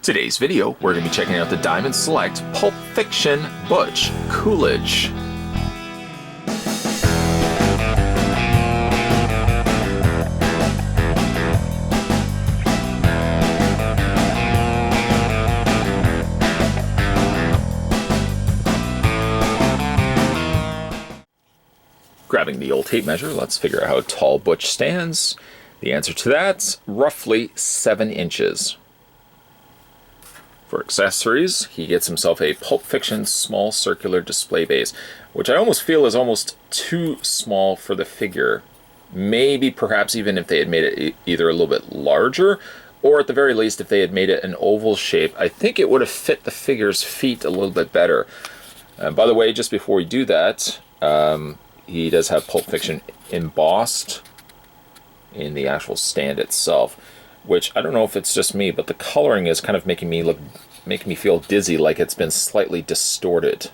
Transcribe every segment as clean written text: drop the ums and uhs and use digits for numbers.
Today's video, we're going to be checking out the Diamond Select Pulp Fiction Butch Coolidge. Grabbing the old tape measure, let's figure out how tall Butch stands. The answer to that's roughly 7 inches. For accessories, he gets himself a Pulp Fiction small circular display base, which I almost feel is almost too small for the figure. Maybe perhaps even if they had made it either a little bit larger, or at the very least if they had made it an oval shape, I think it would have fit the figure's feet a little bit better. By the way, just before we do that, he does have Pulp Fiction embossed in the actual stand itself, which I don't know if it's just me, but the coloring is kind of making me feel dizzy, like it's been slightly distorted.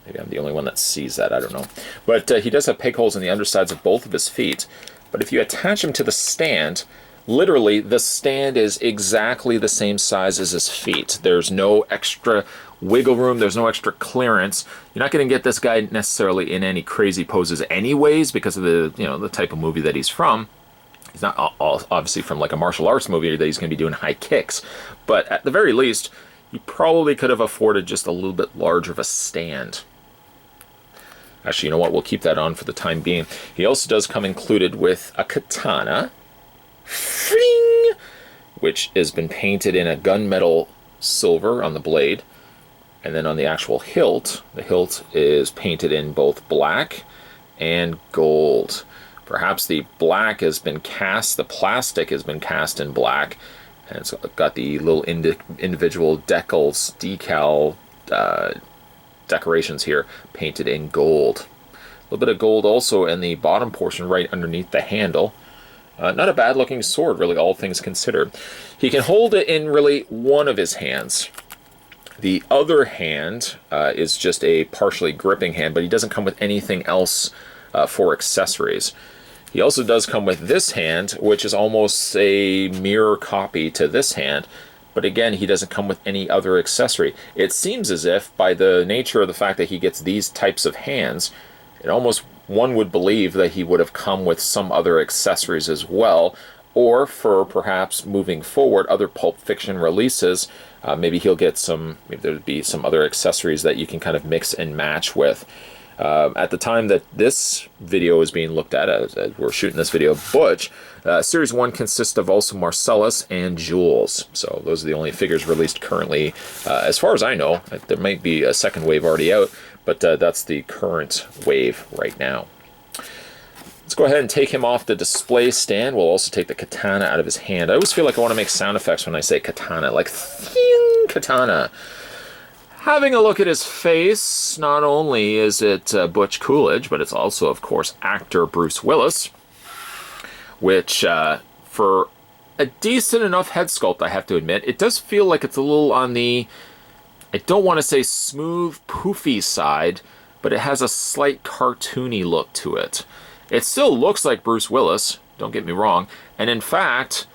Maybe I'm the only one that sees that, I don't know. But he does have peg holes in the undersides of both of his feet. But if you attach him to the stand, literally the stand is exactly the same size as his feet. There's no extra wiggle room, there's no extra clearance. You're not going to get this guy necessarily in any crazy poses anyways because of the, the type of movie that he's from. He's not obviously from like a martial arts movie that he's going to be doing high kicks. But at the very least, you probably could have afforded just a little bit larger of a stand. Actually, you know what? We'll keep that on for the time being. He also does come included with a katana, which has been painted in a gunmetal silver on the blade. And then on the actual hilt, the hilt is painted in both black and gold. Perhaps the black has been cast, the plastic has been cast in black, and it's got the little individual decal decorations here painted in gold. A little bit of gold also in the bottom portion right underneath the handle. Not a bad looking sword, really, all things considered. He can hold it in really one of his hands. The other hand is just a partially gripping hand, but he doesn't come with anything else for accessories. He also does come with this hand, which is almost a mirror copy to this hand, but again, he doesn't come with any other accessory. It seems as if, by the nature of the fact that he gets these types of hands, it almost one would believe that he would have come with some other accessories as well, or for perhaps moving forward, other Pulp Fiction releases, maybe he'll get maybe there'd be some other accessories that you can kind of mix and match with. At the time that this video is being looked at, as we're shooting this video, Butch, Series 1 consists of also Marcellus and Jules. So those are the only figures released currently. As far as I know, there might be a second wave already out, but that's the current wave right now. Let's go ahead and take him off the display stand. We'll also take the katana out of his hand. I always feel like I want to make sound effects when I say katana, like thing, katana. Having a look at his face, not only is it Butch Coolidge, but it's also, of course, actor Bruce Willis, which, for a decent enough head sculpt, I have to admit, it does feel like it's a little on the, I don't want to say smooth, poofy side, but it has a slight cartoony look to it. It still looks like Bruce Willis, don't get me wrong, and in fact,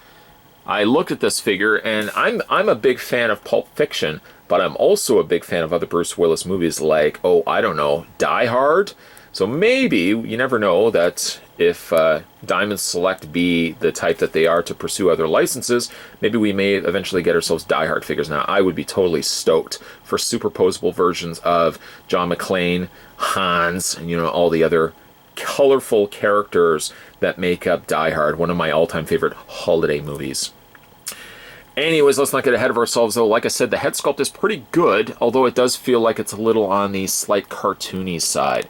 I looked at this figure, and I'm a big fan of Pulp Fiction, but I'm also a big fan of other Bruce Willis movies like, I don't know, Die Hard. So maybe, you never know, that if Diamond Select be the type that they are to pursue other licenses, maybe we may eventually get ourselves Die Hard figures. Now, I would be totally stoked for superposable versions of John McClane, Hans, and all the other colorful characters that make up Die Hard, one of my all-time favorite holiday movies. Anyways, let's not get ahead of ourselves, though. Like I said, the head sculpt is pretty good, although it does feel like it's a little on the slight cartoony side.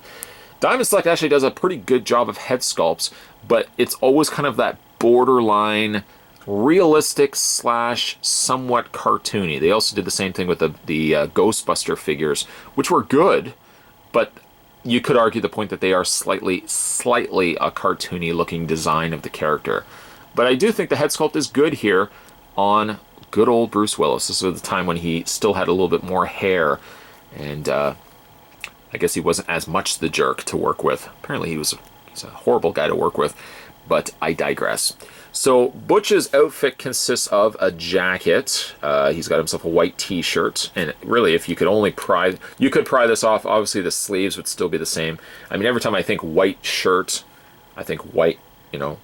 Diamond Select actually does a pretty good job of head sculpts, but it's always kind of that borderline realistic / somewhat cartoony. They also did the same thing with the Ghostbuster figures, which were good, but you could argue the point that they are slightly a cartoony looking design of the character. But I do think the head sculpt is good here on good old Bruce Willis. This was the time when he still had a little bit more hair, and I guess he wasn't as much the jerk to work with. Apparently he's a horrible guy to work with. but I digress. So Butch's outfit consists of a jacket. He's got himself a white t-shirt, and really, if you could only you could pry this off. Obviously, the sleeves would still be the same. I mean, every time I think white shirt, I think white, you know,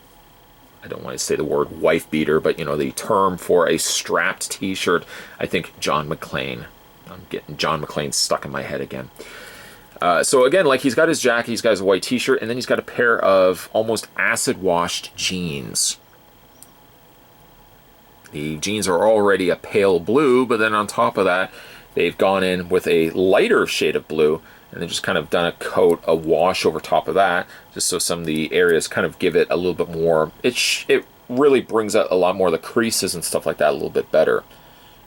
I don't want to say the word wife beater, but you know, the term for a strapped t-shirt, I think John McClane. I'm getting John McClane stuck in my head again. So again, like, he's got his jacket, he's got his white t-shirt, and then he's got a pair of almost acid-washed jeans. The jeans are already a pale blue, but then on top of that, they've gone in with a lighter shade of blue, and then just kind of done a wash over top of that, just so some of the areas kind of give it a little bit more. It really brings out a lot more of the creases and stuff like that a little bit better.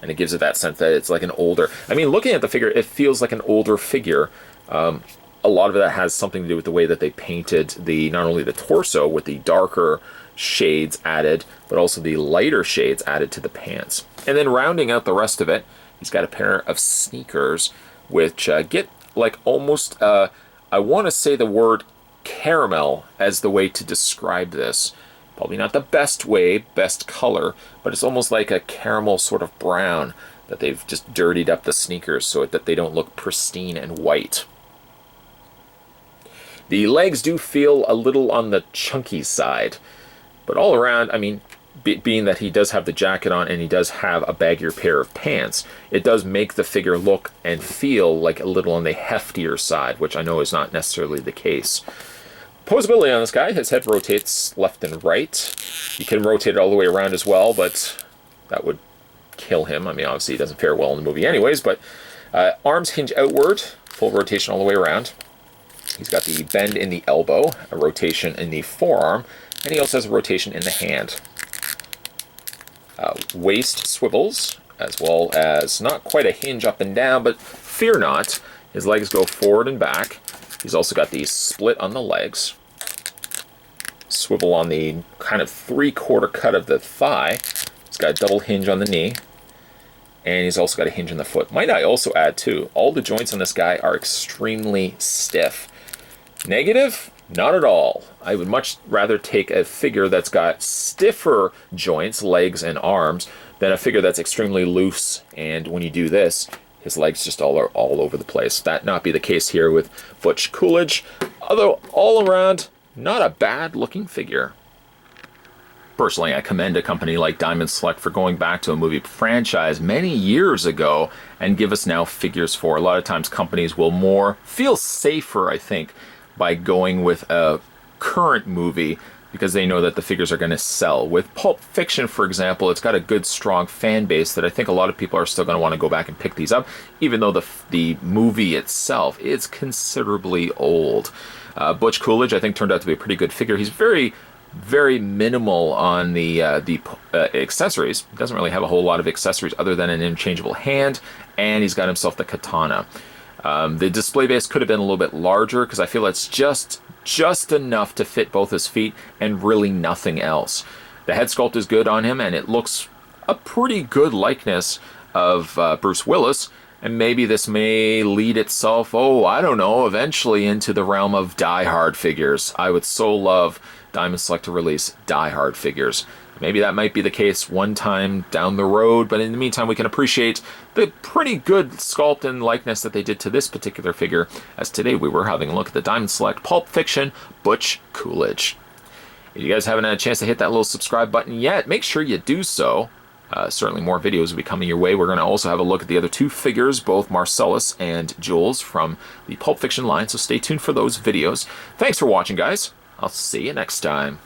And it gives it that sense that it's like an older, I mean, looking at the figure, it feels like an older figure. A lot of that has something to do with the way that they painted not only the torso with the darker shades added, but also the lighter shades added to the pants. And then rounding out the rest of it, he's got a pair of sneakers, which get like almost, I want to say the word caramel as the way to describe this. Probably not the best color, but it's almost like a caramel sort of brown that they've just dirtied up the sneakers so that they don't look pristine and white. The legs do feel a little on the chunky side, but all around, I mean, being that he does have the jacket on and he does have a baggier pair of pants, it does make the figure look and feel like a little on the heftier side, which I know is not necessarily the case. Posability on this guy, his head rotates left and right. You can rotate it all the way around as well, but that would kill him. I mean, obviously he doesn't fare well in the movie anyways, but arms hinge outward, full rotation all the way around. He's got the bend in the elbow, a rotation in the forearm, and he also has a rotation in the hand. Waist swivels, as well as not quite a hinge up and down, but fear not, his legs go forward and back. He's also got the split on the legs, swivel on the kind of 3/4 cut of the thigh. He's got a double hinge on the knee, and he's also got a hinge in the foot. Might I also add too, all the joints on this guy are extremely stiff. Negative? Not at all. I would much rather take a figure that's got stiffer joints, legs and arms, than a figure that's extremely loose, and when you do this, his legs just all over the place. That not be the case here with Butch Coolidge, although all around, not a bad looking figure. Personally, I commend a company like Diamond Select for going back to a movie franchise many years ago and give us now figures for. A lot of times companies will feel safer, I think, by going with a current movie because they know that the figures are going to sell. With Pulp Fiction, for example, it's got a good, strong fan base that I think a lot of people are still going to want to go back and pick these up, even though the movie itself is considerably old. Butch Coolidge, I think, turned out to be a pretty good figure. He's very, very minimal on the accessories. He doesn't really have a whole lot of accessories other than an interchangeable hand, and he's got himself the katana. The display base could have been a little bit larger because I feel it's just enough to fit both his feet and really nothing else. The head sculpt is good on him, and it looks a pretty good likeness of Bruce Willis, and maybe this may lead itself, I don't know, eventually into the realm of Die Hard figures. I would so love Diamond Select to release Die Hard figures. Maybe that might be the case one time down the road, but in the meantime we can appreciate the pretty good sculpt and likeness that they did to this particular figure, as today we were having a look at the Diamond Select Pulp Fiction Butch Coolidge. If you guys haven't had a chance to hit that little subscribe button yet, make sure you do so. Certainly more videos will be coming your way. We're going to also have a look at the other two figures, both Marcellus and Jules from the Pulp Fiction line, so stay tuned for those videos. Thanks for watching, guys. I'll see you next time.